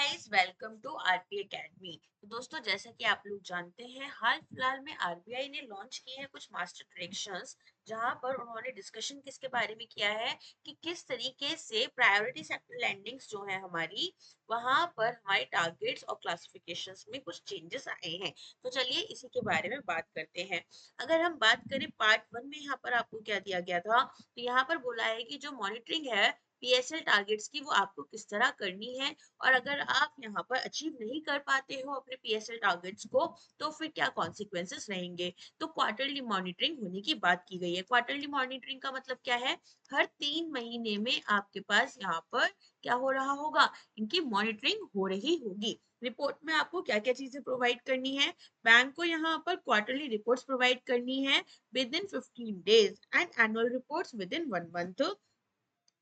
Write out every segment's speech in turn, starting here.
Guys, welcome to RBI academy. तो दोस्तों, जैसा कि आप लोग जानते हैं, हाल फिलहाल में आरबीआई ने लॉन्च किए हैं कुछ मास्टर डायरेक्शंस, जहां पर उन्होंने डिस्कशन किसके बारे में किया है कि किस तरीके से प्रायोरिटी सेक्टर लैंडिंग्स जो है हमारी, वहां पर हमारे टारगेट्स और क्लासिफिकेशंस में कुछ चेंजेस आए हैं। तो चलिए इसी के बारे में बात करते हैं। अगर हम बात करें पार्ट 1 में, यहाँ पर आपको क्या दिया गया था, तो यहाँ पर बोला है कि जो मॉनिटरिंग है पीएसएल टारगेट्स की, वो आपको किस तरह करनी है, और अगर आप यहाँ पर अचीव नहीं कर पाते हो अपने पीएसएल टारगेट्स को, तो फिर क्या कॉन्सिक्वेंसेस रहेंगे। तो क्वार्टरली मॉनिटरिंग होने की बात की गई है। क्वार्टरली मॉनिटरिंग का मतलब क्या है? हर 3 महीने में आपके पास यहाँ पर क्या हो रहा होगा, इनकी मॉनिटरिंग हो रही होगी। रिपोर्ट में आपको क्या क्या चीजें प्रोवाइड करनी है? बैंक को यहाँ पर क्वार्टरली रिपोर्ट्स प्रोवाइड करनी है with in 15 days and annual reports with in 1 month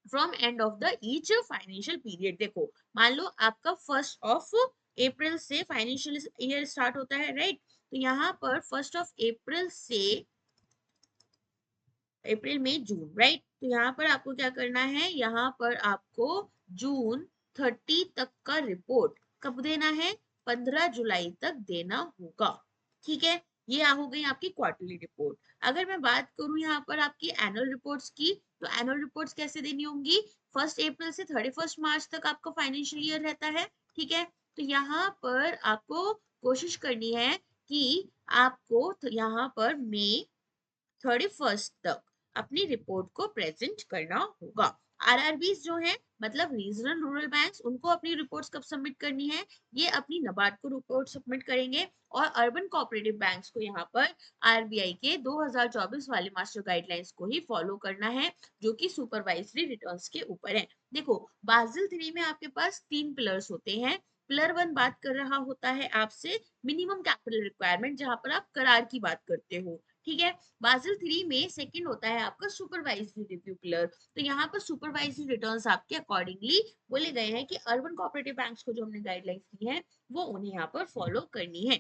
from end of the each financial period. देखो, मान लो आपका 1 अप्रैल से फाइनेंशियल ईयर स्टार्ट होता है, राइट? तो यहाँ पर 1 अप्रैल से अप्रैल मई जून, राइट? तो यहाँ पर आपको क्या करना है, यहाँ पर आपको जून 30 तक का रिपोर्ट कब देना है? 15 जुलाई तक देना होगा। ठीक है, ये हो गई आपकी क्वार्टरली रिपोर्ट। अगर मैं बात करूं यहाँ पर आपकी एनुअल रिपोर्ट्स की, तो एनुअल रिपोर्ट्स कैसे देनी होंगी? 1 अप्रैल से 31 मार्च तक आपका फाइनेंशियल ईयर रहता है। ठीक है, तो यहाँ पर आपको कोशिश करनी है कि आपको यहाँ पर मई 31 तक अपनी रिपोर्ट को प्रेजेंट करना होगा। आरआरबीज जो है, मतलब रीजनल रूरल बैंक्स, उनको अपनी रिपोर्ट्स कब सबमिट करनी है? ये अपनी नबार्ड को रिपोर्ट सबमिट करेंगे। और अर्बन कोऑपरेटिव बैंक्स को यहाँ पर आरबीआई के 2024 वाले मास्टर गाइडलाइंस को ही फॉलो करना है, जो कि सुपरवाइजरी रिटर्न्स के ऊपर है। देखो, बाजिल 3 में आपके पास 3 पिलर्स होते हैं। पिलर 1 बात कर रहा होता है आपसे मिनिमम कैपिटल रिक्वायरमेंट, जहां पर आप करार की बात करते हो। ठीक है, बाजिल 3 में सेकंड होता है आपका सुपरवाइजरी रिव्यू पिलर। तो यहाँ पर सुपरवाइजरी रिटर्न्स आपके अकॉर्डिंगली बोले गए हैं कि अर्बन कोऑपरेटिव बैंक्स को जो हमने गाइडलाइंस दी है, वो उन्हें यहाँ पर फॉलो करनी है।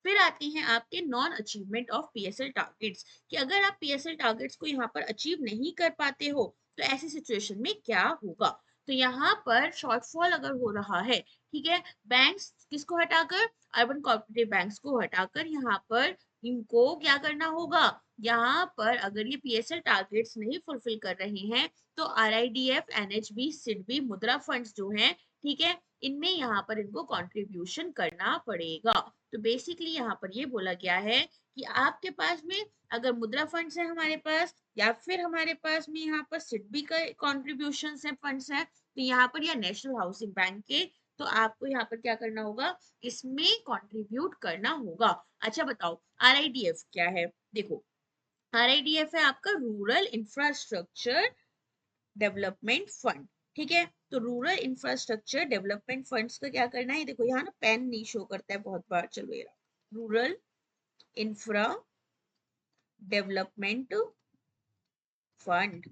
फिर आते हैं आपके non achievement of PSL targets, कि अगर आप पीएसएल टारगेट्स को यहाँ पर अचीव नहीं कर पाते हो, तो ऐसी सिचुएशन में क्या होगा? तो यहाँ पर शॉर्टफॉल अगर हो रहा है, ठीक है, बैंक्स किसको हटाकर, अर्बन कोऑपरेटिव बैंक्स को हटाकर, यहाँ पर इनको क्या करना होगा? यहाँ पर अगर ये पीएसएल टारगेट्स नहीं फुलफिल कर रहे हैं, तो आरआईडीएफ, एनएचबी, सिडबी, मुद्रा फंड्स जो हैं, ठीक है, इनमें यहाँ पर इनको कंट्रीब्यूशन करना पड़ेगा। तो बेसिकली यहाँ पर ये बोला गया है कि आपके पास में अगर मुद्रा फंड्स है हमारे पास, या फिर हमारे पास में यहाँ पर सिडबी का कॉन्ट्रीब्यूशन है, फंड्स है, तो यहाँ पर या नेशनल हाउसिंग बैंक के, तो आपको यहाँ पर क्या करना होगा, इसमें कंट्रीब्यूट करना होगा। अच्छा बताओ, आरआईडीएफ क्या है? देखो, आरआईडीएफ है आपका रूरल इंफ्रास्ट्रक्चर डेवलपमेंट फंड। ठीक है, तो रूरल इंफ्रास्ट्रक्चर डेवलपमेंट फंड्स का क्या करना है? देखो, यहाँ ना पेन नहीं शो करता है बहुत बार, चलो ये रूरल इंफ्रा डेवलपमेंट फंड।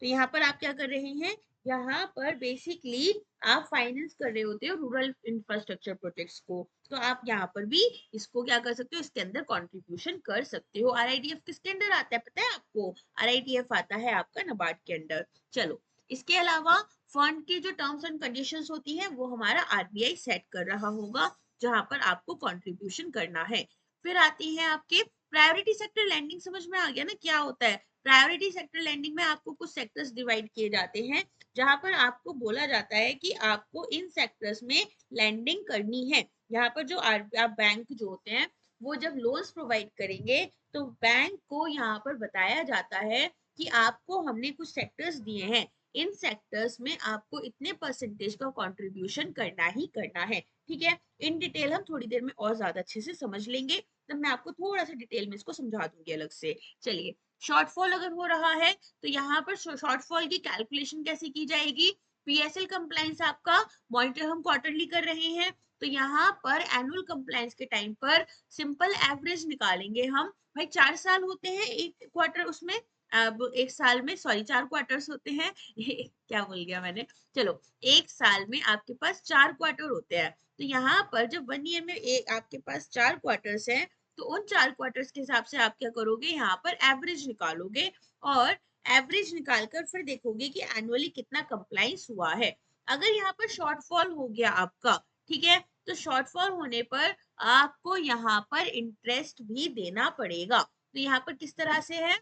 तो यहाँ पर आप क्या कर रहे हैं, यहाँ पर बेसिकली आप फाइनेंस कर रहे होते हो रूरल इंफ्रास्ट्रक्चर प्रोजेक्ट्स को। तो आप यहाँ पर भी इसको क्या कर सकते हो, इसके अंदर कंट्रीब्यूशन कर सकते हो। आरआईडीएफ किसके अंदर आता है पता है आपको? आरआईडीएफ आता है आपका नाबार्ड के अंदर। चलो, इसके अलावा फंड की जो टर्म्स एंड कंडीशंस होती है, वो हमारा आरबीआई सेट कर रहा होगा, जहां पर आपको कंट्रीब्यूशन करना है। फिर आती है आपके प्रायोरिटी सेक्टर लैंडिंग। समझ में आ गया ना क्या होता है? प्रायोरिटी सेक्टर लैंडिंग में आपको कुछ सेक्टर्स डिवाइड किए जाते हैं, जहां पर आपको बोला जाता है कि आपको इन सेक्टर्स में लैंडिंग करनी है। यहाँ पर जो आप बैंक जो होते हैं, वो जब लोन्स प्रोवाइड करेंगे, तो बैंक को यहाँ पर बताया जाता है कि आपको हमने कुछ सेक्टर्स दिए हैं, इन सेक्टर्स में आपको इतने परसेंटेज का कंट्रीब्यूशन करना ही करना है। ठीक है, इन डिटेल हम थोड़ी देर में और ज्यादा अच्छे से समझ लेंगे, तब मैं आपको थोड़ा सा डिटेल में इसको समझा दूंगी अलग से। चलिए, शॉर्टफॉल अगर हो रहा है, तो यहाँ पर शॉर्टफॉल की कैलकुलेशन कैसे की जाएगी? पीएसएल कंप्लायंस आपका मॉनिटर हम क्वार्टरली कर रहे हैं, तो यहाँ पर एनुअल कंप्लायंस के टाइम पर सिंपल एवरेज निकालेंगे हम। भाई 4 साल होते हैं एक क्वार्टर, उसमें अब एक साल में, सॉरी 4 क्वार्टर्स होते हैं क्या बोल गया मैंने। चलो, एक साल में आपके पास 4 क्वार्टर होते हैं, तो यहाँ पर जब 1 ईयर में एक आपके पास 4 क्वार्टर्स हैं, तो उन 4 क्वार्टर्स के हिसाब से आप क्या करोगे, यहाँ पर एवरेज निकालोगे, और एवरेज निकालकर फिर देखोगे कि एनुअली कितना कंप्लाइंस हुआ है। अगर यहाँ पर शॉर्टफॉल हो गया आपका, ठीक है। तो शॉर्टफॉल होने पर आपको यहाँ पर इंटरेस्ट भी देना पड़ेगा। तो यहाँ पर किस तरह से है,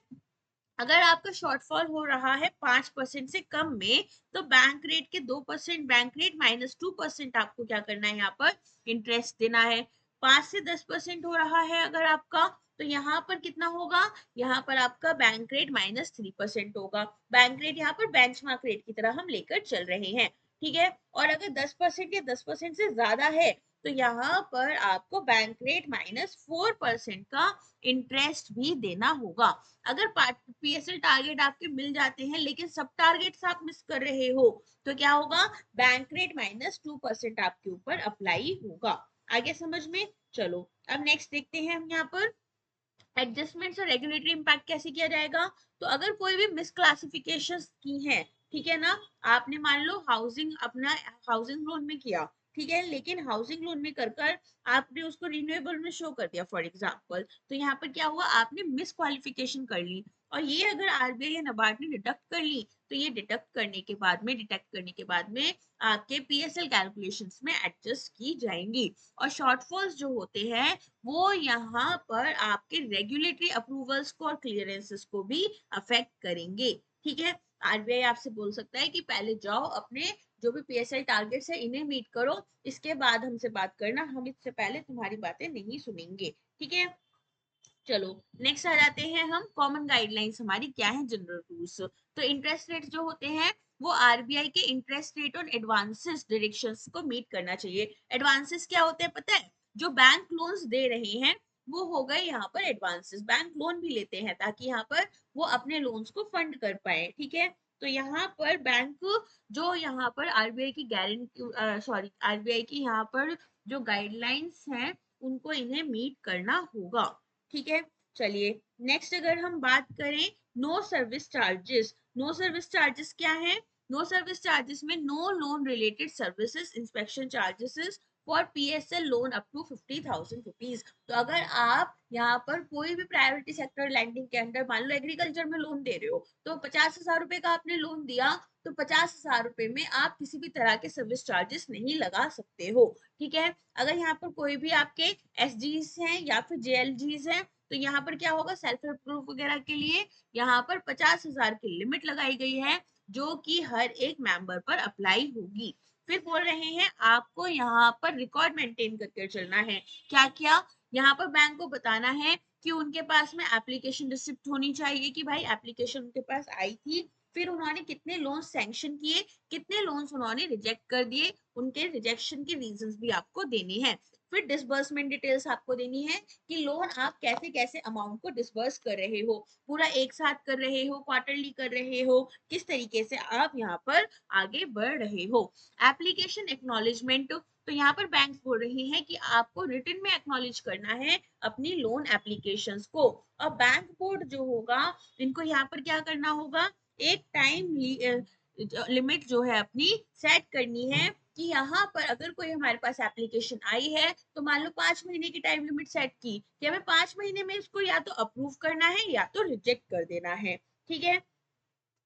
अगर आपका शॉर्टफॉल हो रहा है 5% से कम में, तो बैंक रेट के 2%, बैंक रेट -2% आपको क्या करना है, यहाँ पर इंटरेस्ट देना है। 5 से 10% हो रहा है अगर आपका, तो यहाँ पर कितना होगा, यहाँ पर आपका बैंक रेट -3% होगा। बैंक रेट यहाँ पर बेंचमार्क रेट की तरह हम लेकर चल रहे हैं, ठीक है। और अगर 10% या 10% से ज्यादा है, तो यहाँ पर आपको बैंक रेट -4% का इंटरेस्ट भी देना होगा। अगर पीएसएल टारगेट आपके मिल जाते हैं लेकिन सब टारगेट्स आप मिस कर रहे हो, तो क्या होगा, बैंक रेट -2% आपके ऊपर अप्लाई होगा। आगे समझ में, चलो अब नेक्स्ट देखते हैं हम यहाँ पर एडजस्टमेंट्स और रेगुलेटरी इम्पैक्ट कैसे किया जाएगा। तो अगर कोई भी मिसक्लासिफिकेशन की है, ठीक है ना, आपने मान लो हाउसिंग अपना हाउसिंग लोन में किया, ठीक है, लेकिन हाउसिंग लोन में कर कर आपने उसको रिन्यूएबल में शो कर दिया फॉर एग्जांपल, तो यहाँ पर क्या हुआ, आपने मिस क्वालिफिकेशन कर ली, और ये अगर आरबीआई या नबार्ड ने डिडक्ट कर ली, तो ये डिटेक्ट करने के बाद में आपके पीएसएल कैलकुलेशंस में एडजस्ट की जाएंगी। और शॉर्टफॉल्स जो होते हैं वो यहाँ पर आपके रेगुलेटरी अप्रूवल्स को और क्लियरेंसेस को भी अफेक्ट करेंगे, ठीक है। आरबीआई आपसे बोल सकता है कि पहले जाओ अपने जो भी पीएसएल टारगेट्स है इन्हें मीट करो, इसके बाद हमसे बात करना, हम इससे पहले तुम्हारी बातें नहीं सुनेंगे, ठीक है। चलो नेक्स्ट आ जाते हैं हम, कॉमन गाइडलाइंस हमारी क्या है, जनरल रूल्स। तो इंटरेस्ट रेट जो होते हैं वो आरबीआई के इंटरेस्ट रेट और एडवांसेस डायरेक्शंस को मीट करना चाहिए। एडवांसेस क्या होते हैं पता है, जो बैंक लोन्स दे रहे हैं वो हो गए यहाँ पर एडवांसेस, बैंक लोन भी लेते हैं ताकि यहाँ पर वो अपने लोन्स को फंड कर पाए, ठीक है। तो यहाँ पर बैंक जो यहाँ पर आरबीआई की गारंटी सॉरी आरबीआई की यहाँ पर जो गाइडलाइंस हैं उनको इन्हें मीट करना होगा, ठीक है। चलिए नेक्स्ट अगर हम बात करें no service charges, no service charges क्या है, नो सर्विस चार्जेस में no loan related services inspection charges for PSL loan up to 50,000 rupees. तो अगर आप यहाँ पर कोई भी प्रायोरिटी सेक्टर लैंडिंग के अंडर मान लो एग्रीकल्चर में लोन दे रहे हो, तो 50,000 रुपए का आपने लोन दिया, तो 50,000 रुपए में आप किसी भी तरह के सर्विस चार्जेस नहीं लगा सकते हो, ठीक है। अगर यहाँ पर कोई भी आपके एसजीज हैं या फिर जेएलजीज हैं, तो यहाँ पर क्या होगा, सेल्फ हेल्प ग्रुप वगैरह के लिए यहाँ पर 50,000 की लिमिट लगाई गई है जो कि हर एक मेंबर पर अप्लाई होगी। फिर बोल रहे हैं आपको यहाँ पर रिकॉर्ड मेंटेन करके चलना है। क्या क्या, यहाँ पर बैंक को बताना है कि उनके पास में एप्लीकेशन रिसिप्ट होनी चाहिए कि भाई एप्लीकेशन उनके पास आई थी, फिर उन्होंने कितने लोन सैंक्शन किए, कितने लोन्स उन्होंने रिजेक्ट कर दिए, उनके रिजेक्शन के रीजंस भी आपको देने हैं। फिर डिसबर्समेंट डिटेल्स आपको देनी है कि लोन आप कैसे कैसे अमाउंट को डिसबर्स कर रहे हो, पूरा एक साथ कर रहे हो, क्वार्टरली कर रहे हो, किस तरीके से आप यहाँ पर आगे बढ़ रहे हो। एप्लीकेशन एक्नॉलेजमेंट, तो यहाँ पर बैंक बोल रहे हैं कि आपको रिटन में एक्नॉलेज करना है अपनी लोन एप्लीकेशंस को। और बैंक बोर्ड जो होगा इनको यहाँ पर क्या करना होगा, एक टाइम लिमिट जो है अपनी सेट करनी है कि यहाँ पर अगर कोई हमारे पास एप्लीकेशन आई है, तो मान लो 5 महीने की टाइम लिमिट सेट की कि हमें 5 महीने में इसको या तो अप्रूव करना है या तो रिजेक्ट कर देना है, ठीक है।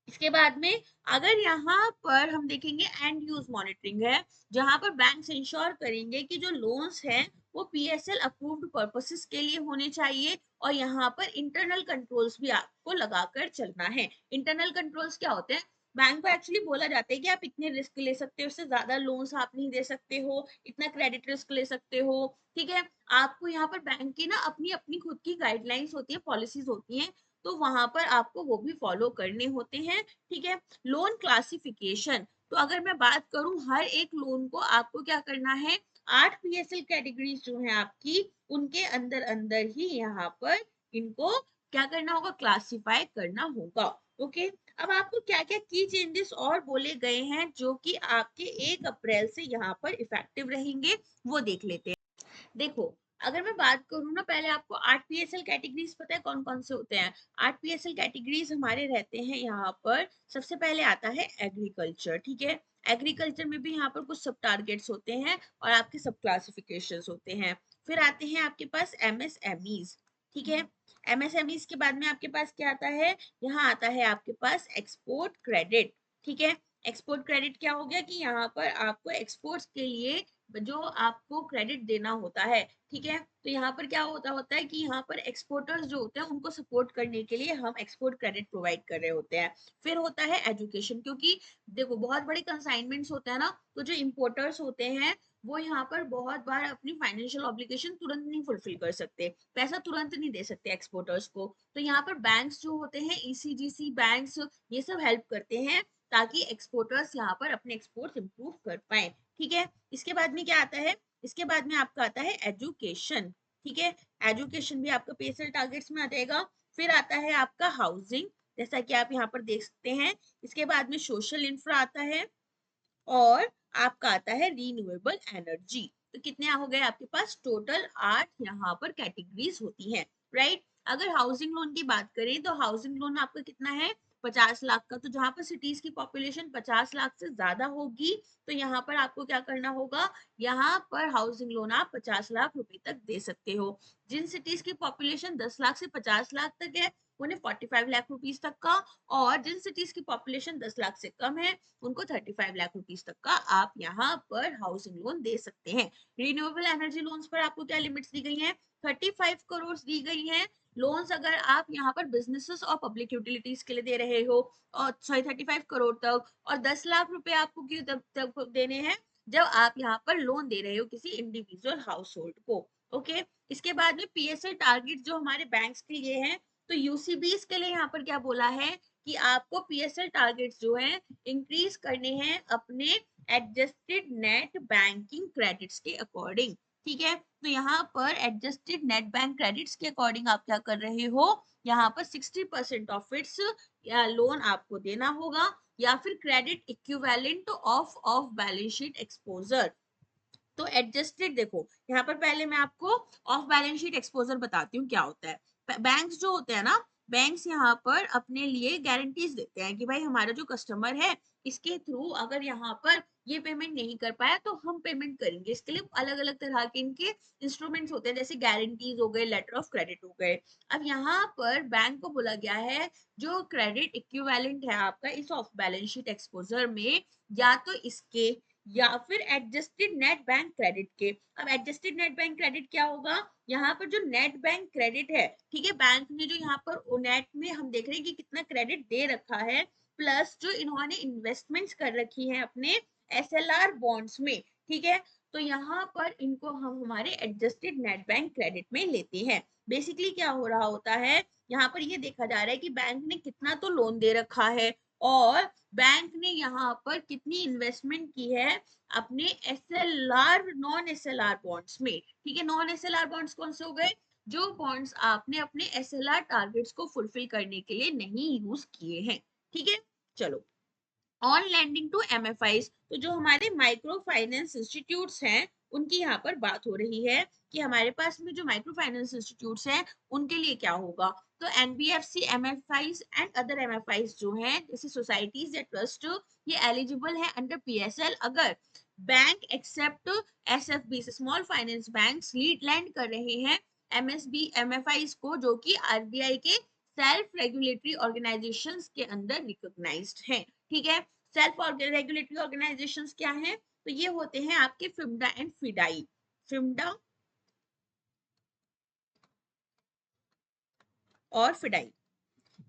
इसके बाद में अगर यहाँ पर हम देखेंगे एंड यूज मॉनिटरिंग है, जहां पर बैंक इंश्योर करेंगे कि जो लोन्स हैं वो पीएसएल अप्रूव्ड पर्पसेस के लिए होने चाहिए, और यहाँ पर इंटरनल कंट्रोल्स भी आपको लगाकर चलना है। इंटरनल कंट्रोल्स क्या होते हैं, बैंक को एक्चुअली बोला जाता है कि आप इतने रिस्क ले सकते हो, उससे ज्यादा लोन्स आप नहीं दे सकते हो, इतना क्रेडिट रिस्क ले सकते हो, ठीक है। आपको यहाँ पर बैंक की ना अपनी अपनी खुद की गाइडलाइंस होती है, पॉलिसीज होती हैं, तो वहां पर आपको वो भी फॉलो करने होते हैं, ठीक है। लोन क्लासिफिकेशन, तो अगर मैं बात करूं हर एक लोन को आपको क्या करना है, 8 पीएसएल कैटेगरीज जो है आपकी उनके अंदर अंदर ही यहाँ पर इनको क्या करना होगा, क्लासिफाई करना होगा, ओके। अब आपको क्या क्या की चेंजेस और बोले गए हैं जो कि आपके 1 अप्रैल से यहाँ पर इफेक्टिव रहेंगे वो देख लेते हैं। देखो अगर मैं बात करूँ ना, पहले आपको 8 पीएसएल कैटेगरीज पता है कौन कौन से होते हैं। 8 पीएसएल कैटेगरीज हमारे रहते हैं यहाँ पर, सबसे पहले आता है एग्रीकल्चर, ठीक है। एग्रीकल्चर में भी यहाँ पर कुछ सब टारगेट्स होते हैं और आपके सब क्लासिफिकेशंस होते हैं। फिर आते हैं आपके पास एमएसएमईज, ठीक है। एमएसएमईज के बाद में आपके पास क्या आता है, यहाँ आता है आपके पास एक्सपोर्ट क्रेडिट, ठीक है। एक्सपोर्ट क्रेडिट क्या हो गया कि यहाँ पर आपको एक्सपोर्ट्स के लिए जो आपको क्रेडिट देना होता है, ठीक है। तो यहाँ पर क्या होता होता है कि यहाँ पर एक्सपोर्टर्स जो होते हैं उनको सपोर्ट करने के लिए हम एक्सपोर्ट क्रेडिट प्रोवाइड कर रहे होते हैं। फिर होता है एजुकेशन, क्योंकि देखो बहुत बड़े कंसाइनमेंट्स होते हैं ना, तो जो इम्पोर्टर्स होते हैं वो यहाँ पर बहुत बार अपनी फाइनेंशियल ऑब्लिगेशन तुरंत नहीं फुलफिल कर सकते, पैसा तुरंत नहीं दे सकते एक्सपोर्टर्स को। तो यहाँ पर बैंक्स जो होते हैं, ईसीजीसी बैंक्स, ये सब हेल्प करते हैं ताकि एक्सपोर्टर्स यहाँ पर अपने एक्सपोर्ट्स इंप्रूव कर पाए, ठीक है। इसके बाद में क्या आता है, इसके बाद में आपका आता है एजुकेशन, ठीक है। एजुकेशन भी आपका पेसल टारगेट्स में आ जाएगा। फिर आता है आपका हाउसिंग, जैसा कि आप यहाँ पर देख सकते हैं। इसके बाद में सोशल इंफ्रा आता है, और आपका आता है रीन्यूएबल एनर्जी। तो कितने हो गए आपके पास, टोटल 8 यहाँ पर कैटेगरीज होती हैं, राइट। अगर हाउसिंग लोन की बात करें तो हाउसिंग लोन आपका कितना है, 50 लाख का। तो जहां पर सिटीज की पॉपुलेशन 50 लाख से ज्यादा होगी तो यहाँ पर आपको क्या करना होगा, यहाँ पर हाउसिंग लोन आप 50 लाख रुपए तक दे सकते हो। जिन सिटीज की पॉपुलेशन 10 लाख से 50 लाख तक है उन्हें 45 लाख रुपीज तक का, और जिन सिटीज की पॉपुलेशन 10 लाख से कम है उनको 35 लाख रुपीज तक का आप यहाँ पर हाउसिंग लोन दे सकते हैं। रिन्यूएबल एनर्जी लोन्स पर आपको क्या लिमिट्स दी गई हैं, 35 करोड़ दी गई हैं। लोन्स अगर आप यहाँ पर बिजनेसेस और पब्लिक यूटिलिटीज के लिए दे रहे हो, और सॉरी 35 करोड़ तक, और 10 लाख रुपए आपको क्यों तब देने हैं, जब आप यहाँ पर लोन दे रहे हो किसी इंडिविजुअल हाउस होल्ड को, ओके। इसके बाद में पीएसएल टारगेट जो हमारे बैंक्स के लिए हैं, तो यूसीबीज के लिए यहाँ पर क्या बोला है कि आपको पीएसएल टारगेट्स जो है इंक्रीज करने हैं अपने एडजस्टेड नेट बैंकिंग क्रेडिट्स के अकॉर्डिंग, ठीक है। तो यहाँ पर एडजस्टेड नेट बैंक क्रेडिट्स के अकॉर्डिंग आप क्या कर रहे हो, यहाँ पर 60% ऑफ इट्स या लोन आपको देना होगा, या फिर credit equivalent of balance sheet exposure. तो एडजस्टेड देखो, यहाँ पर पहले मैं आपको ऑफ बैलेंस शीट एक्सपोजर बताती हूँ क्या होता है। बैंक्स जो होते हैं ना, बैंक्स यहाँ पर अपने लिए गारंटीज देते हैं कि भाई हमारा जो कस्टमर है इसके थ्रू अगर यहाँ पर ये पेमेंट नहीं कर पाया तो हम पेमेंट करेंगे। इसके लिए अलग अलग तरह के इनके इंस्ट्रूमेंट्स होते हैं, जैसे गारंटीज हो गए, लेटर ऑफ क्रेडिट हो गए। अब यहाँ पर बैंक को बोला गया है जो क्रेडिट इक्विवेलेंट है आपका इस ऑफ बैलेंस शीट एक्सपोजर में, या तो इसके या फिर एडजस्टेड नेट बैंक क्रेडिट के। अब एडजस्टेड नेट बैंक क्रेडिट क्या होगा, यहाँ पर जो नेट बैंक क्रेडिट है, ठीक है, बैंक ने जो यहाँ पर नेट में हम देख रहे हैं कि कितना क्रेडिट दे रखा है, प्लस जो इन्होंने इन्वेस्टमेंट्स कर रखी है अपने एसएलआर बॉन्ड्स में, ठीक है। तो यहाँ पर इनको हम हमारे एडजस्टेड नेट बैंक क्रेडिट में लेते हैं। बेसिकली क्या हो रहा होता है, यहाँ पर ये देखा जा रहा है कि बैंक ने कितना तो लोन दे रखा है, और बैंक ने यहाँ पर कितनी इन्वेस्टमेंट की है अपने एसएलआर नॉन एसएलआर बॉन्ड्स में, ठीक है। नॉन एसएलआर बॉन्ड्स कौन से हो गए, जो बॉन्ड्स आपने अपने एसएलआर टारगेट्स को फुलफिल करने के लिए नहीं यूज किए हैं, ठीक है। चलो, ऑन लैंडिंग टू एमएफआईज, तो जो हमारे माइक्रो फाइनेंस इंस्टीट्यूट्स हैं उनकी यहाँ पर बात हो रही है कि हमारे पास में जो माइक्रो फाइनेंस इंस्टीट्यूट्स हैं उनके लिए क्या होगा। तो NBFC MFIs and other MFIs जो हैं जैसे सोसाइटीज या ट्रस्ट, ये एलिजिबल है अंडर पीएसएल अगर bank except SFB small finance banks lead lend कर रहे हैं एमएसबी एमएफआईज को, जो कि आरबीआई के सेल्फ रेगुलेटरी ऑर्गेनाइजेशंस के अंदर रिकॉग्नाइज्ड हैं, ठीक है। सेल्फ रेगुलेटरी ऑर्गेनाइजेशंस क्या हैं, तो ये होते हैं आपके फिम्डा एंड फिडाई। फिम्डा और फिडाई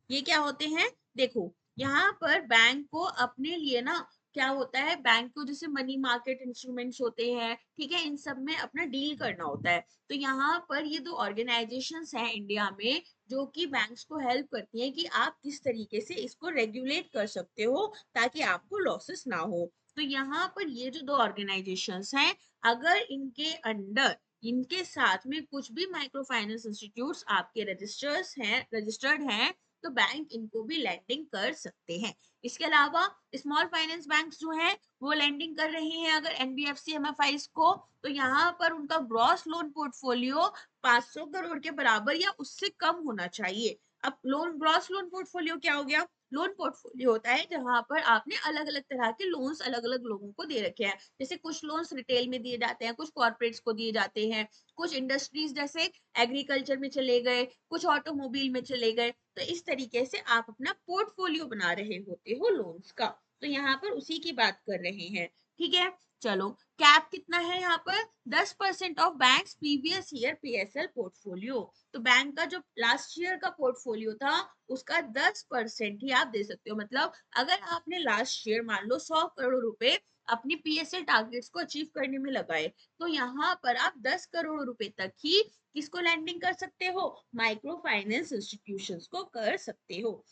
ये क्या होते हैं, देखो यहाँ पर बैंक को अपने लिए ना क्या होता है, बैंक को जैसे मनी मार्केट इंस्ट्रूमेंट्स होते हैं, ठीक है, इन सब में अपना डील करना होता है। तो यहाँ पर ये दो ऑर्गेनाइजेशंस हैं इंडिया में जो कि बैंक्स को हेल्प करती हैं कि आप किस तरीके से इसको रेगुलेट कर सकते हो ताकि आपको लॉसेस ना हो। तो यहाँ पर ये जो दो ऑर्गेनाइजेशंस हैं, अगर इनके अंडर इनके साथ में कुछ भी माइक्रो फाइनेंस इंस्टीट्यूट्स आपके रजिस्टर्ड हैं तो बैंक इनको भी लैंडिंग कर सकते हैं। इसके अलावा स्मॉल फाइनेंस बैंक्स जो हैं वो लैंडिंग कर रहे हैं अगर एनबीएफसी एमएफआईज को, तो यहाँ पर उनका ग्रॉस लोन पोर्टफोलियो 500 करोड़ के बराबर या उससे कम होना चाहिए। अब ग्रॉस लोन पोर्टफोलियो क्या हो गया, लोन पोर्टफोलियो होता है जहां पर आपने अलग अलग तरह के लोन्स अलग अलग लोगों को दे रखे हैं। जैसे कुछ लोन्स रिटेल में दिए जाते हैं, कुछ कॉर्पोरेट्स को दिए जाते हैं, कुछ इंडस्ट्रीज जैसे एग्रीकल्चर में चले गए, कुछ ऑटोमोबाइल में चले गए। तो इस तरीके से आप अपना पोर्टफोलियो बना रहे होते हो लोन्स का, तो यहाँ पर उसी की बात कर रहे हैं। ठीक है, चलो कैप कितना है यहाँ पर 10% of banks previous year PSL portfolio. तो बैंक का जो लास्ट ईयर का पोर्टफोलियो था उसका 10% ही आप दे सकते हो। मतलब अगर आपने लास्ट ईयर मान लो 100 करोड़ रुपए अपनी पीएसएल टारगेट्स को अचीव करने में लगाए, तो यहाँ पर आप 10 करोड़ रुपए तक ही किसको लैंडिंग कर सकते हो, माइक्रो फाइनेंस इंस्टीट्यूशंस को कर सकते हो।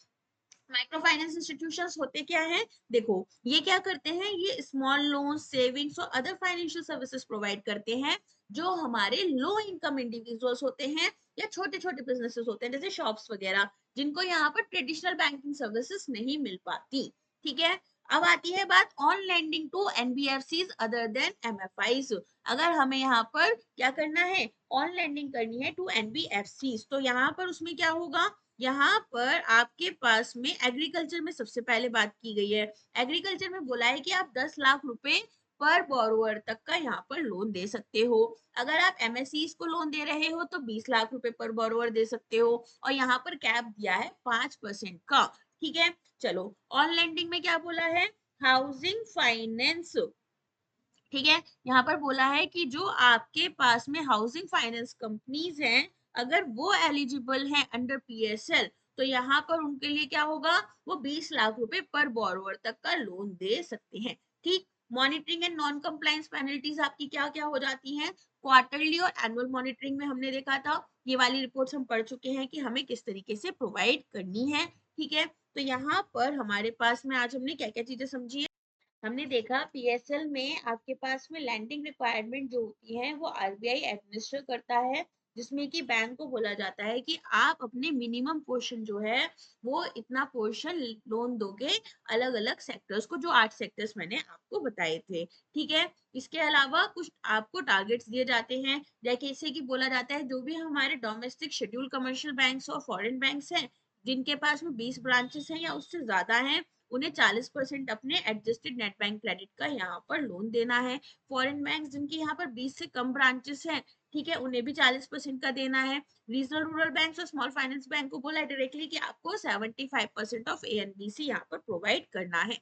माइक्रो फाइनेंस इंस्टीट्यूशंस होते क्या है, देखो ये क्या करते हैं, ये स्मॉल लोन सेविंग्स और अदर फाइनेंशियल सर्विसेज प्रोवाइड करते हैं जो हमारे लो इनकम इंडिविजुअल्स होते हैं या छोटे छोटे बिजनेसेस होते हैं जैसे शॉप्स वगैरह, जिनको यहाँ पर ट्रेडिशनल बैंकिंग सर्विसेज नहीं मिल पाती। ठीक है, अब आती है बात on lending to NBFCs other than MFIs. अगर हमें यहाँ पर क्या करना है, ऑन लैंडिंग करनी है टू एनबीएफसीज, तो यहाँ पर उसमें क्या होगा, यहाँ पर आपके पास में एग्रीकल्चर में सबसे पहले बात की गई है। एग्रीकल्चर में बोला है कि आप 10 लाख रुपए पर बोरोवर तक का यहाँ पर लोन दे सकते हो। अगर आप एमएससीज को लोन दे रहे हो तो 20 लाख रुपए पर बोरोवर दे सकते हो, और यहाँ पर कैप दिया है 5% का। ठीक है, चलो ऑन लैंडिंग में क्या बोला है, हाउसिंग फाइनेंस। ठीक है, यहाँ पर बोला है कि जो आपके पास में हाउसिंग फाइनेंस कंपनीज हैं, अगर वो एलिजिबल हैं अंडर पीएसएल, तो यहाँ पर उनके लिए क्या होगा, वो 20 लाख रुपए पर बोरोवर तक का लोन दे सकते हैं। ठीक, monitoring and non compliance penalties आपकी क्या क्या हो जाती हैं, क्वार्टरली और एनुअल मॉनिटरिंग में हमने देखा था, ये वाली रिपोर्ट्स हम पढ़ चुके हैं कि हमें किस तरीके से प्रोवाइड करनी है। ठीक है, तो यहाँ पर हमारे पास में आज हमने क्या क्या चीजें समझी है, हमने देखा पीएसएल में आपके पास में लैंडिंग रिक्वायरमेंट जो होती है वो आरबीआई एडमिनिस्टर करता है, जिसमें कि बैंक को बोला जाता है कि आप अपने मिनिमम पोर्शन जो है वो इतना पोर्शन लोन दोगे अलग अलग सेक्टर्स को, जो 8 सेक्टर्स मैंने आपको बताए थे। ठीक है, इसके अलावा कुछ आपको टारगेट्स दिए जाते हैं, जैसे कि बोला जाता है जो भी हमारे डोमेस्टिक शेड्यूल कमर्शियल बैंक्स और फॉरेन बैंक्स हैं जिनके पास में 20 ब्रांचेस हैं या उससे ज्यादा हैं, उन्हें 40% अपने एडजस्टेड नेट बैंक क्रेडिट का यहाँ पर लोन देना है। फॉरेन बैंक जिनके यहाँ पर 20 से कम ब्रांचेस हैं, ठीक है, उन्हें भी 40% का देना है। रीजनल रूरल बैंक और स्मॉल फाइनेंस बैंक को बोला है डायरेक्टली कि आपको 75% ऑफ एएनबीसी यहाँ पर प्रोवाइड करना है।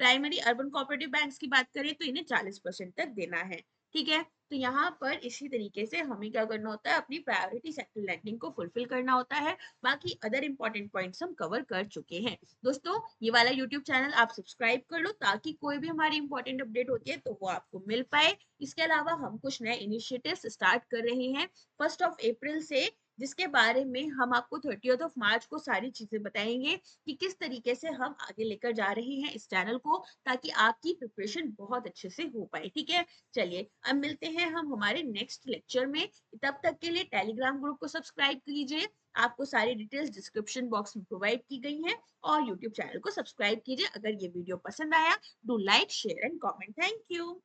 प्राइमरी अर्बन कोऑपरेटिव बैंक्स की बात करें तो इन्हें 40% तक देना है। ठीक है, तो यहाँ पर इसी तरीके से हमें क्या करना होता है, अपनी प्रायोरिटी सेक्टर लैंडिंग को फुलफिल करना होता है। बाकी अदर इंपॉर्टेंट पॉइंट्स हम कवर कर चुके हैं। दोस्तों ये वाला यूट्यूब चैनल आप सब्सक्राइब कर लो ताकि कोई भी हमारी इंपॉर्टेंट अपडेट होती है तो वो आपको मिल पाए। इसके अलावा हम कुछ नए इनिशिएटिव्स स्टार्ट कर रहे हैं 1 अप्रैल से, जिसके बारे में हम आपको 30 मार्च को सारी चीजें बताएंगे कि किस तरीके से हम आगे लेकर जा रहे हैं इस चैनल को, ताकि आपकी प्रिपरेशन बहुत अच्छे से हो पाए। ठीक है, चलिए अब मिलते हैं हम हमारे नेक्स्ट लेक्चर में। तब तक के लिए टेलीग्राम ग्रुप को सब्सक्राइब कीजिए, आपको सारी डिटेल्स डिस्क्रिप्शन बॉक्स में प्रोवाइड की गई हैं, और यूट्यूब चैनल को सब्सक्राइब कीजिए। अगर ये वीडियो पसंद आया, do like share and comment. Thank you.